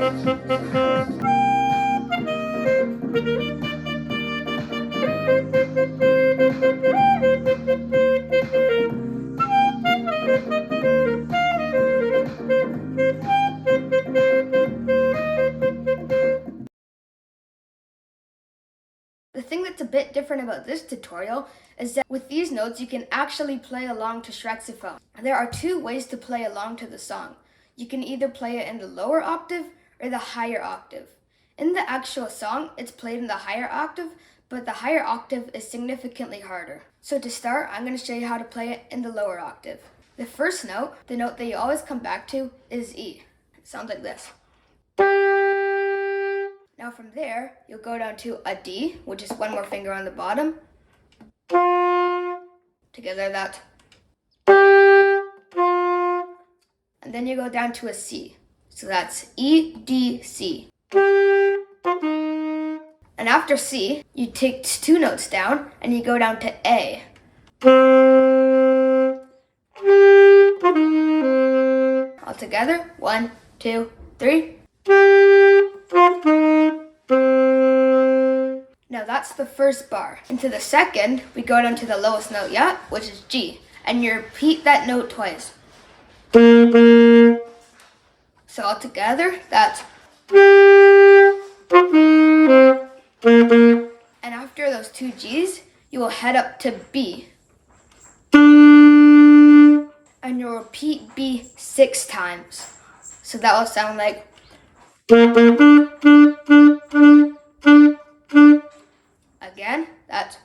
The thing that's a bit different about this tutorial is that with these notes you can actually play along to Shreksophone. There are two ways to play along to the song. You can either play it in the lower octave or the higher octave. In the actual song, it's played in the higher octave, but the higher octave is significantly harder. So to start, I'm going to show you how to play it in the lower octave. The first note, the note that you always come back to, is E. It sounds like this. Now from there, you'll go down to a D, which is one more finger on the bottom. Together that. And then you go down to a C. So that's E, D, C. And after C, you take two notes down and you go down to A. All together, 1, 2, 3. Now that's the first bar. Into the second, we go down to the lowest note yet, which is G, and you repeat that note twice. So all together, that's. And after those two G's, you will head up to B. And you'll repeat B 6 times. So that will sound like. Again, that's.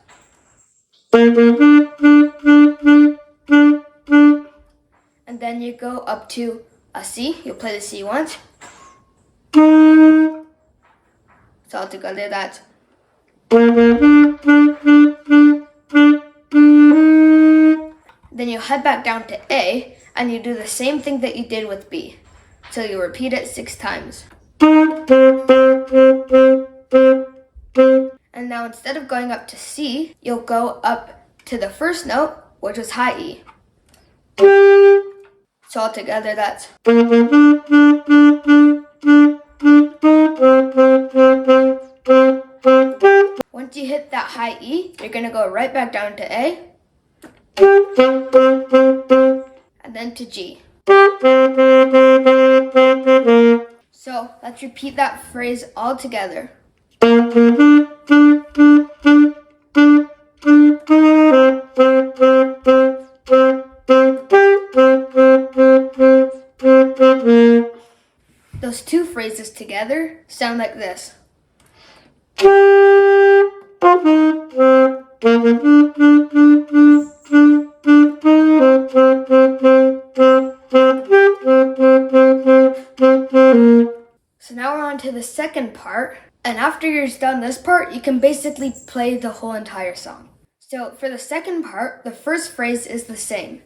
And then you go up to a C. You'll play the C once. So altogether, that's. Then you head back down to A, and you do the same thing that you did with B. So you repeat it 6 times. And now instead of going up to C, you'll go up to the first note, which is high E. So altogether, that's. Once you hit that high E, you're going to go right back down to A. And then to G. So let's repeat that phrase all together. Those two phrases together sound like this. So now we're on to the second part, and after you're done this part, you can basically play the whole entire song. So for the second part, the first phrase is the same.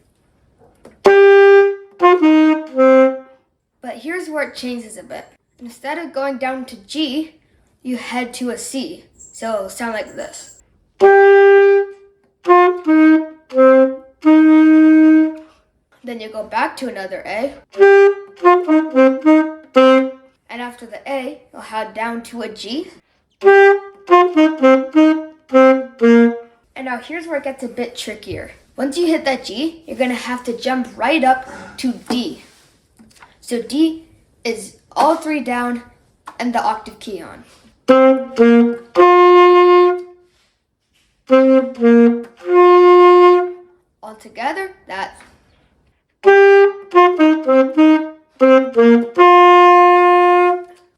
But here's where it changes a bit. Instead of going down to G, you head to a C. So it'll sound like this. Then you go back to another A. And after the A, you'll head down to a G. And now here's where it gets a bit trickier. Once you hit that G, you're going to have to jump right up to D. So D is all 3 down and the octave key on. All together, that's.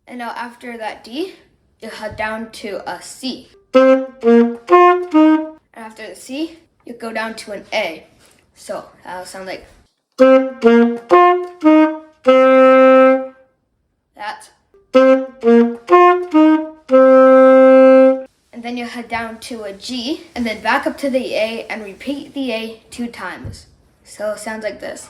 And now after that D, you'll head down to a C. And after the C, you go down to an A. So that'll sound like. That's. And then you head down to a G, and then back up to the A, and repeat the A 2 times. So it sounds like this.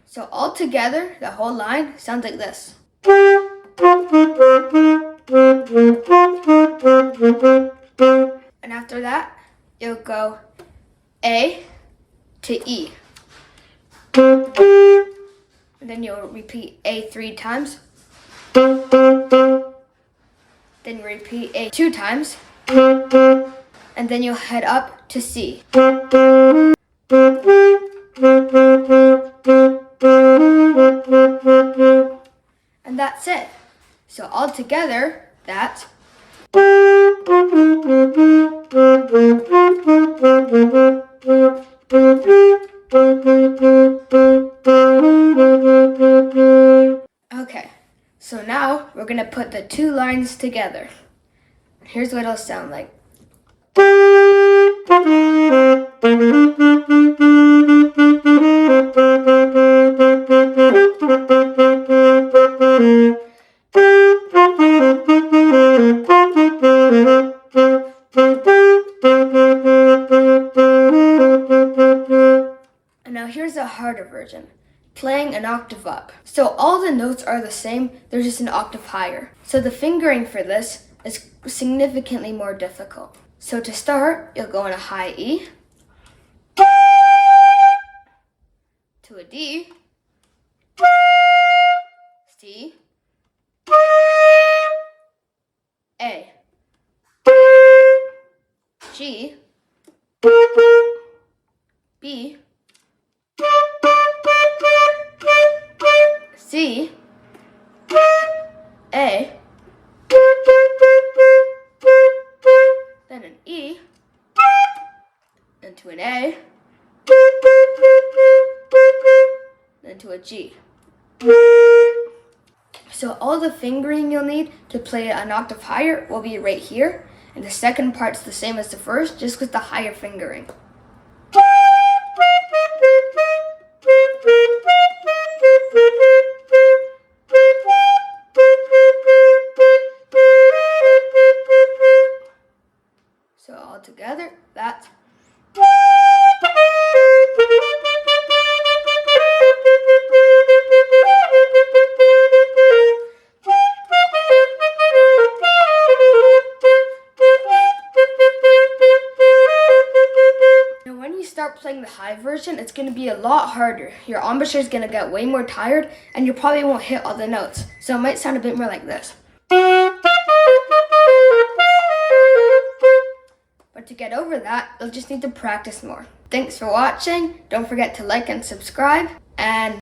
So all together, the whole line sounds like this. And after that, you'll go A to E. then you'll repeat A 3 times. Then repeat A 2 times. And then you'll head up to C. And that's it. So all together, that's okay. So now we're gonna put the two lines together. Here's what it'll sound like. And now here's a harder version, playing an octave up. So all the notes are the same, they're just an octave higher. So the fingering for this is significantly more difficult. So to start, you'll go in a high E, to a D, C, A, G, B, C, A, then an E, then to an A, then to a G. So all the fingering you'll need to play an octave higher will be right here, and the second part's the same as the first, just with the higher fingering. So all together, that's now when you start playing the high version, it's going to be a lot harder. Your embouchure is going to get way more tired, and you probably won't hit all the notes. So it might sound a bit more like this. But to get over that, you'll just need to practice more. Thanks for watching. Don't forget to like and subscribe, and